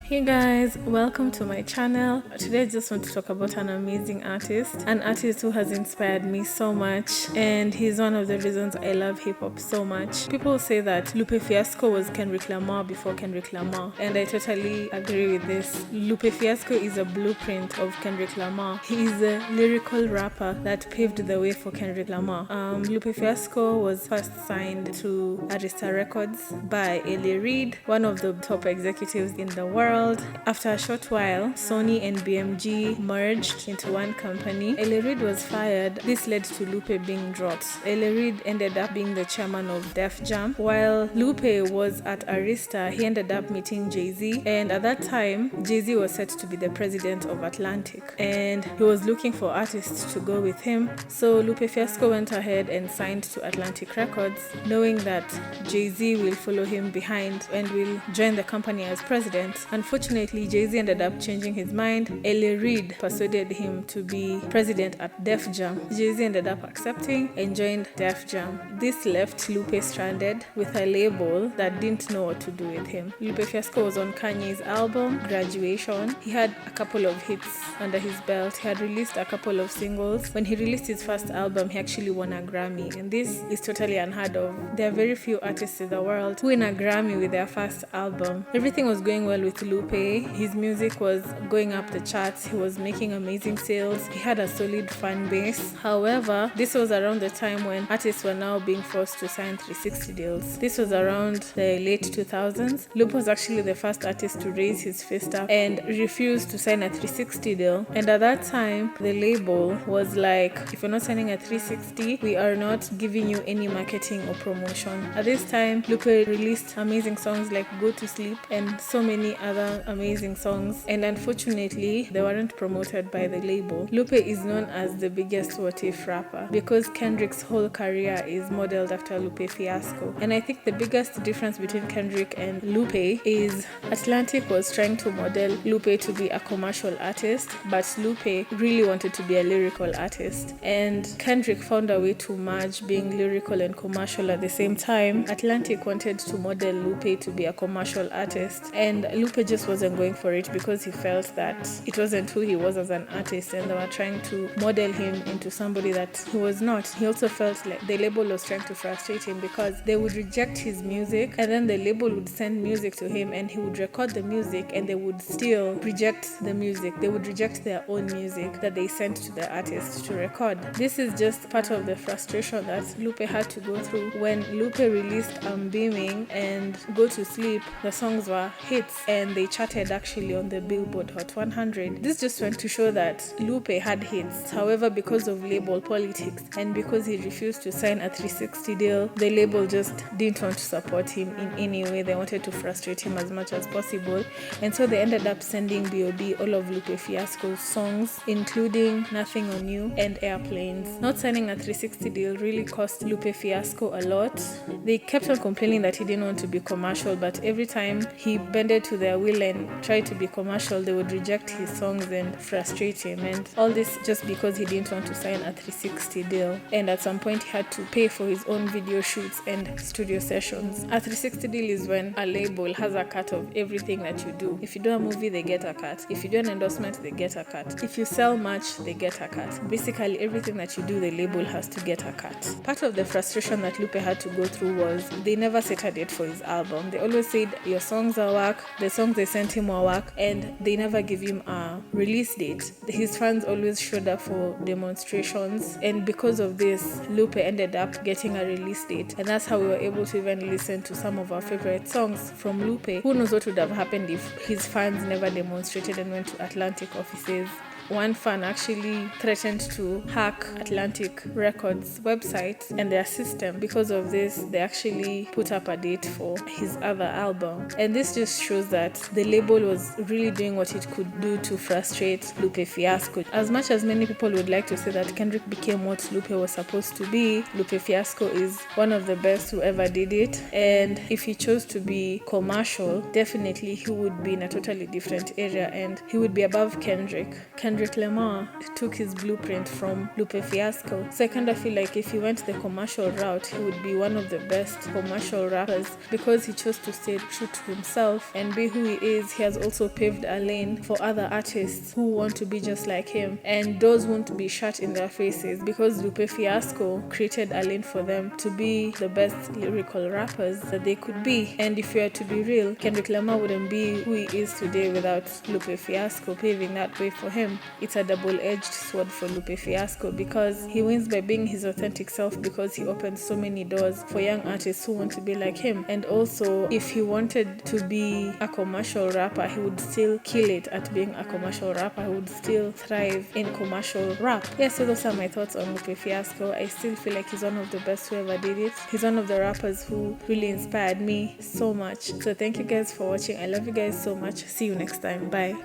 Hey guys, welcome to my channel. Today I just want to talk about an amazing artist, an artist who has inspired me so much, and he's one of the reasons I love hip-hop so much. People say that Lupe Fiasco was Kendrick Lamar before Kendrick Lamar, and I totally agree with this. Lupe Fiasco is a blueprint of Kendrick Lamar. He is a lyrical rapper that paved the way for Kendrick Lamar. Lupe Fiasco was first signed to Arista Records by Ellie Reed, one of the top executives in the world. After a short while, Sony and BMG merged into one company. Ellie Reed was fired. This led to Lupe being dropped. Ellie Reed ended up being the chairman of Def Jam. While Lupe was at Arista, he ended up meeting Jay-Z, and at that time, Jay-Z was set to be the president of Atlantic, and he was looking for artists to go with him. So Lupe Fiasco went ahead and signed to Atlantic Records, knowing that Jay-Z will follow him behind and will join the company as president. Unfortunately, Jay-Z ended up changing his mind. Ellie Reed persuaded him to be president at Def Jam. Jay-Z ended up accepting and joined Def Jam. This left Lupe stranded with a label that didn't know what to do with him. Lupe Fiasco was on Kanye's album, Graduation. He had a couple of hits under his belt. He had released a couple of singles. When he released his first album, he actually won a Grammy, and this is totally unheard of. There are very few artists in the world who win a Grammy with their first album. Everything was going well with Lupe. His music was going up the charts. He was making amazing sales. He had a solid fan base. However, this was around the time when artists were now being forced to sign 360 deals. This was around the late 2000s. Lupe was actually the first artist to raise his fist up and refuse to sign a 360 deal. And at that time, the label was like, if you're not signing a 360, we are not giving you any marketing or promotion. At this time, Lupe released amazing songs like Go to Sleep and so many other amazing songs, and unfortunately they weren't promoted by the label. Lupe is known as the biggest what if rapper because Kendrick's whole career is modeled after Lupe Fiasco, and I think the biggest difference between Kendrick and Lupe is Atlantic was trying to model Lupe to be a commercial artist, but Lupe really wanted to be a lyrical artist, and Kendrick found a way to merge being lyrical and commercial at the same time. Atlantic wanted to model Lupe to be a commercial artist, and Lupe just wasn't going for it because he felt that it wasn't who he was as an artist, and they were trying to model him into somebody that he was not. He also felt like the label was trying to frustrate him because they would reject his music, and then the label would send music to him and he would record the music, and they would still reject the music. They would reject their own music that they sent to the artist to record. This is just part of the frustration that Lupe had to go through. When Lupe released Beaming and Go to Sleep, the songs were hits and they charted actually on the Billboard Hot 100. This just went to show that Lupe had hits. However, because of label politics and because he refused to sign a 360 deal, the label just didn't want to support him in any way. They wanted to frustrate him as much as possible, and so they ended up sending B.O.B. all of Lupe Fiasco's songs, including Nothing on You and Airplanes. Not signing a 360 deal really cost Lupe Fiasco a lot. They kept on complaining that he didn't want to be commercial, but every time he bended to their will and tried to be commercial, they would reject his songs and frustrate him, and all this just because he didn't want to sign a 360 deal. And at some point he had to pay for his own video shoots and studio sessions. A 360 deal is when a label has a cut of everything that you do. If you do a movie, they get a cut. If you do an endorsement, they get a cut. If you sell merch, they get a cut. Basically everything that you do, the label has to get a cut. Part of the frustration that Lupe had to go through was they never set a date for his album. They always said your songs are work, the songs they sent him were work, and they never give him a release date. His fans always showed up for demonstrations, and because of this, Lupe ended up getting a release date, and that's how we were able to even listen to some of our favorite songs from Lupe. Who knows what would have happened if his fans never demonstrated and went to Atlantic offices. One fan actually threatened to hack Atlantic Records website and their system. Because of this, they actually put up a date for his other album. And this just shows that the label was really doing what it could do to frustrate Lupe Fiasco. As much as many people would like to say that Kendrick became what Lupe was supposed to be, Lupe Fiasco is one of the best who ever did it. And if he chose to be commercial, definitely he would be in a totally different area and he would be above Kendrick. Kendrick Kendrick Lamar took his blueprint from Lupe Fiasco. So I kind of feel like if he went the commercial route, he would be one of the best commercial rappers because he chose to stay true to himself and be who he is. He has also paved a lane for other artists who want to be just like him, and those won't be shut in their faces because Lupe Fiasco created a lane for them to be the best lyrical rappers that they could be. And if you are to be real, Kendrick Lamar wouldn't be who he is today without Lupe Fiasco paving that way for him. It's a double-edged sword for Lupe Fiasco because he wins by being his authentic self because he opens so many doors for young artists who want to be like him. And also, if he wanted to be a commercial rapper, he would still kill it at being a commercial rapper. He would still thrive in commercial rap. Yeah, so those are my thoughts on Lupe Fiasco. I still feel like he's one of the best who ever did it. He's one of the rappers who really inspired me so much. So thank you guys for watching. I love you guys so much. See you next time. Bye.